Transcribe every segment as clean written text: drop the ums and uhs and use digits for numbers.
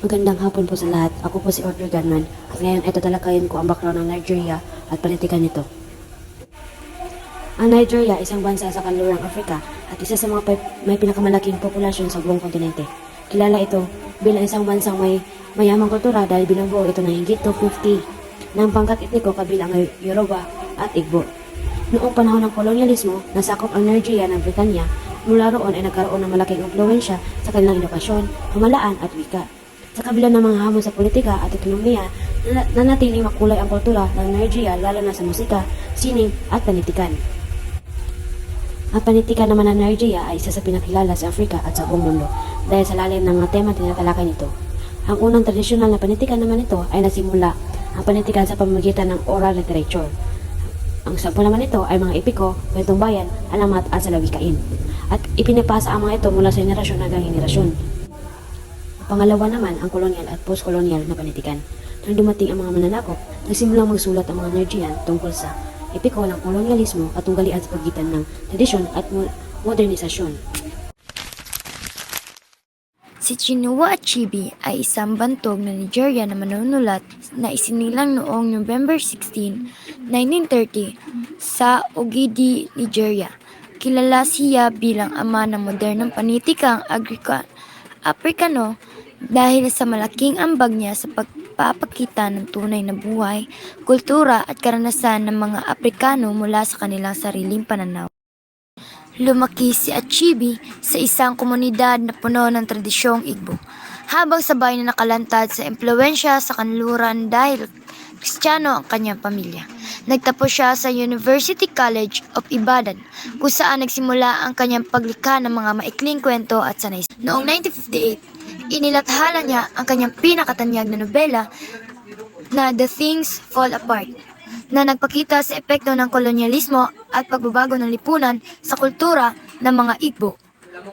Magandang hapon po sa lahat. Ako po si Audrey Ganman at ngayon ito talakayin ko ang background ng Nigeria at politikan nito. Ang Nigeria, isang bansa sa kanlurang Afrika at isa sa mga may pinakamalaking populasyon sa buong kontinente. Kilala ito bilang isang bansang may mayamang kultura dahil binubuo ito ng higit 250 ng pangkat etniko kabilang ay Yoruba at Igbo. Noong panahon ng kolonyalismo, nasakop ang Nigeria ng Britanya. Mula roon ay nagkaroon ng malaking impluwensya sa kanilang edukasyon, pamahalaan at wika. Sa kabila ng mga hamon sa politika at ekonomiya, nanatiling makulay ang kultura ng Nigeria lalo na sa musika, sining at panitikan. Ang panitikan naman ng Nigeria ay isa sa pinakilala sa Afrika at sa buong mundo dahil sa lalim ng mga tema tinatalakay nito. Ang unang tradisyonal na panitikan naman ito ay nasimula ang panitikan sa pamamagitan ng oral literature. Ang sampu naman ito ay mga epiko, kwentong bayan, alamat at salawikain. At ipinapasa ang mga ito mula sa henerasyon hanggang henerasyon. Pangalawa naman ang kolonyal at post-kolonyal na panitikan. Nang dumating ang mga mananakop, nagsimulang magsulat ang mga Nigerian tungkol sa epiko ng kolonyalismo at tunggalian sa pagitan ng tradisyon at modernisasyon. Si Chinua Achebe ay isang bantog na Nigeria na manunulat na isinilang noong November 16, 1930 sa Ogidi, Nigeria. Kilala siya bilang ama ng modernong panitikang Afrikano dahil sa malaking ambag niya sa pagpapakita ng tunay na buhay, kultura at karanasan ng mga Aprikano mula sa kanilang sariling pananaw. Lumaki si Achebe sa isang komunidad na puno ng tradisyong Igbo, habang sabay na nakalantad sa impluwensya sa kanluran dahil Kristiyano ang kanyang pamilya. Nagtapos siya sa University College of Ibadan, kung saan nagsimula ang kanyang paglikha ng mga maikling kwento at sanay. Noong 1958, inilathala niya ang kanyang pinakatanyag na nobela na The Things Fall Apart, na nagpakita sa epekto ng kolonyalismo at pagbabago ng lipunan sa kultura ng mga Igbo.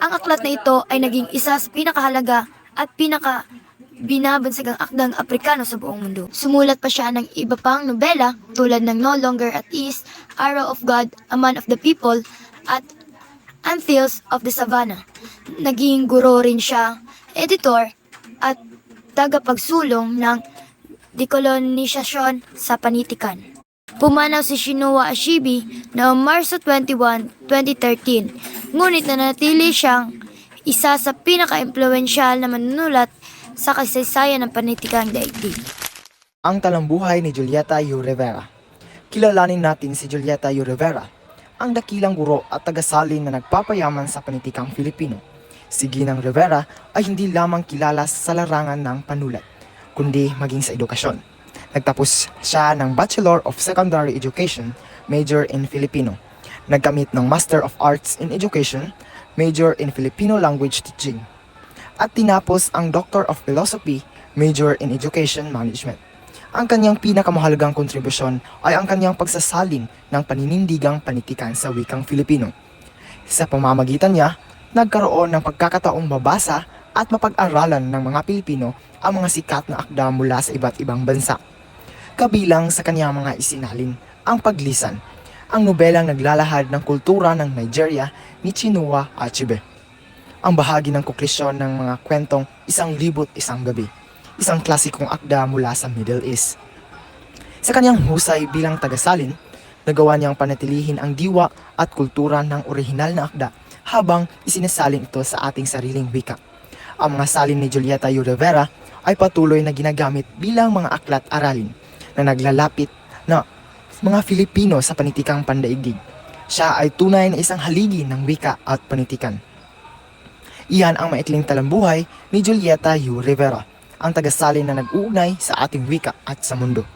Ang aklat na ito ay naging isa sa pinakahalaga at binabansagang akdang Aprikano sa buong mundo. Sumulat pa siya ng iba pang nobela tulad ng No Longer at Ease, Arrow of God, A Man of the People, at Antheils of the Savannah. Naging guro rin siya, editor, at tagapagsulong ng dekolonisasyon sa panitikan. Pumanaw si Chinua Achebe noong Marso 21, 2013, ngunit nanatili siyang isa sa pinaka-impluwensyal na manunulat sa kasaysayan ng panitikang daigdig. Ang talambuhay ni Julieta U. Rivera. Kilalanin natin si Julieta U. Rivera, ang dakilang guro at tagasalin na nagpapayaman sa panitikang Filipino. Si Ginang Rivera ay hindi lamang kilala sa larangan ng panulat, kundi maging sa edukasyon. Nagtapos siya ng Bachelor of Secondary Education, major in Filipino. Nagkamit ng Master of Arts in Education, major in Filipino Language Teaching. At tinapos ang Doctor of Philosophy, major in Education Management. Ang kanyang pinakamahalagang kontribusyon ay ang kanyang pagsasalin ng paninindigang panitikan sa wikang Filipino. Sa pamamagitan niya, nagkaroon ng pagkakataong mabasa at mapag-aralan ng mga Pilipino ang mga sikat na akda mula sa iba't ibang bansa. Kabilang sa kanyang mga isinalin ang Paglisan, ang nobelang naglalahad ng kultura ng Nigeria ni Chinua Achebe. Ang bahagi ng konklusyon ng mga kwentong Isang Libot Isang Gabi, isang klasikong akda mula sa Middle East. Sa kanyang husay bilang tagasalin, nagawa niyang panatilihin ang diwa at kultura ng orihinal na akda habang isinasalin ito sa ating sariling wika. Ang mga salin ni Julieta U. Rivera ay patuloy na ginagamit bilang mga aklat-aralin na naglalapit na mga Filipino sa panitikang pandaigdig. Siya ay tunay na isang haligi ng wika at panitikan. Iyan ang maikling talambuhay ni Julieta U. Rivera, ang tagasalin na nag-uugnay sa ating wika at sa mundo.